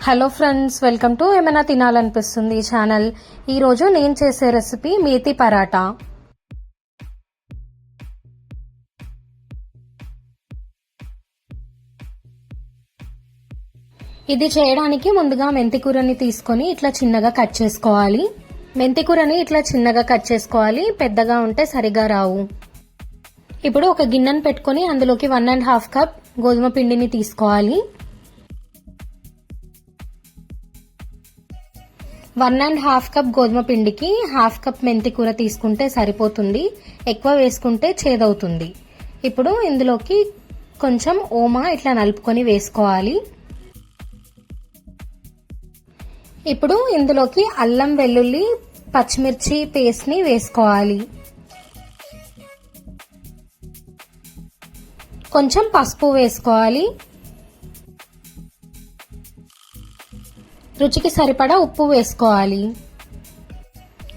Hello friends, welcome to ఏమైనా తినాలనిపిస్తుంది channel. ఈరోజు నేను చేసే రెసిపీ మేతి పరాటా. ఇది చేయడానికి ముందుగా మెంతికూరని తీసుకొని ఇట్లా చిన్నగా కట్ చేసుకోవాలి. మెంతికూరని ఇట్లా చిన్నగా కట్ చేసుకోవాలి, పెద్దగా ఉంటే సరిగా రావు. ఇప్పుడు ఒక గిన్నెను పెట్టుకొని అందులోకి 1.5 కప్ గోధుమ పిండిని తీసుకోవాలి. 1.5 కప్ గోధుమ పిండికి 1/2 కప్ మెంతి కూర తీసుకుంటే సరిపోతుంది. ఎక్కువ వేసుకుంటే చేదవుతుంది. ఇప్పుడు ఇందులోకి కొంచెం ఓమా ఇట్లా నలుపుకొని వేసుకోవాలి. ఇప్పుడు ఇందులోకి అల్లం వెల్లుల్లి పచ్చిమిర్చి పేస్ట్ ని వేసుకోవాలి. కొంచెం పసుపు వేసుకోవాలి. రుచికి సరిపడా ఉప్పు వేసుకోవాలి.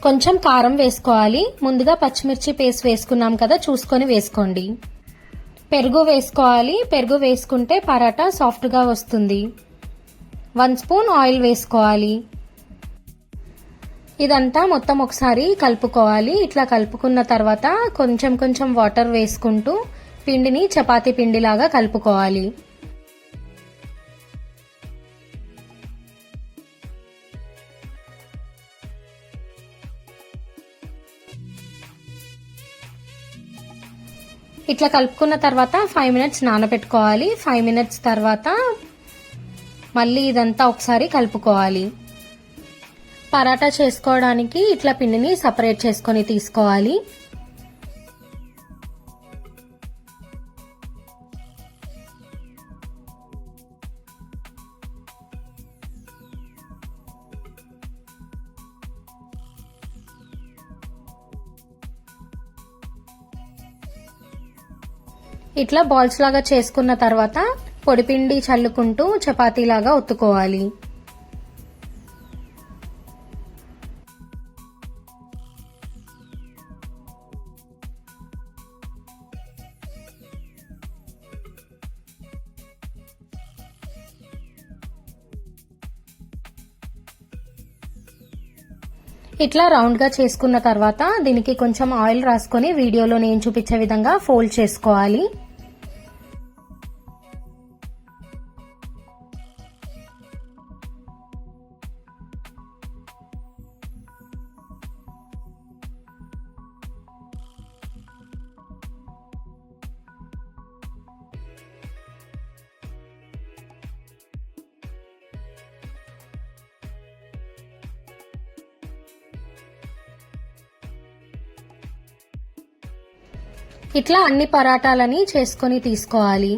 కొంచెం కారం వేసుకోవాలి. ముందుగా పచ్చిమిర్చి పేస్ట్ వేసుకున్నాం కదా, చూసుకొని వేసుకోండి. పెరుగు వేసుకోవాలి. పెరుగు వేసుకుంటే పరాటా సాఫ్ట్గా వస్తుంది. 1 స్పూన్ ఆయిల్ వేసుకోవాలి. ఇదంతా మొత్తం ఒకసారి కలుపుకోవాలి. ఇట్లా కలుపుకున్న తర్వాత కొంచెం కొంచెం వాటర్ వేసుకుంటూ పిండిని చపాతీ పిండిలాగా కలుపుకోవాలి. ఇట్లా కలుపుకున్న తర్వాత 5 మినిట్స్ నానబెట్టుకోవాలి. 5 మినిట్స్ తర్వాత మళ్ళీ ఇదంతా ఒకసారి కలుపుకోవాలి. పరాటా చేసుకోవడానికి ఇట్లా పిండిని సపరేట్ చేసుకొని తీసుకోవాలి. ఇట్లా బాల్స్ లాగా చేసుకున్న తర్వాత పొడిపిండి చల్లుకుంటూ చపాతీలాగా ఒత్తుకోవాలి. ఇట్లా రౌండ్ గా చేసుకున్న తర్వాత దీనికి కొంచెం ఆయిల్ రాసుకొని వీడియోలో నేను చూపించే విధంగా ఫోల్డ్ చేసుకోవాలి. ఇట్లా అన్ని పరాటాలని చేసుకొని తీసుకోవాలి.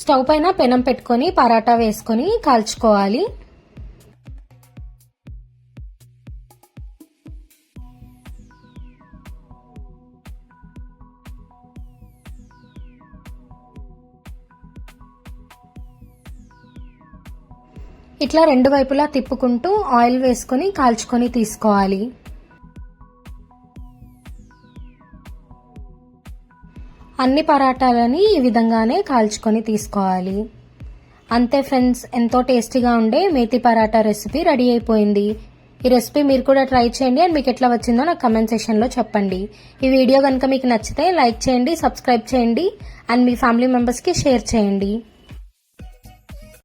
స్టవ్ పైన పెనం పెట్టుకొని పరాటా వేసుకొని కాల్చుకోవాలి. ఇట్లా రెండు వైపులా తిప్పుకుంటూ ఆయిల్ వేసుకొని కాల్చుకొని తీసుకోవాలి. అన్ని పరాటాలని ఈ విధంగానే కాల్చుకొని తీసుకోవాలి. అంతే ఫ్రెండ్స్, ఎంతో టేస్టీగా ఉండే మేతి పరాటా రెసిపీ రెడీ అయిపోయింది. ఈ రెసిపీ మీరు కూడా ట్రై చేయండి అండ్ మీకు ఎట్లా వచ్చిందో నాకు కమెంట్ సెక్షన్లో చెప్పండి. ఈ వీడియో కనుక మీకు నచ్చితే లైక్ చేయండి, సబ్స్క్రైబ్ చేయండి అండ్ మీ ఫ్యామిలీ మెంబర్స్కి షేర్ చేయండి.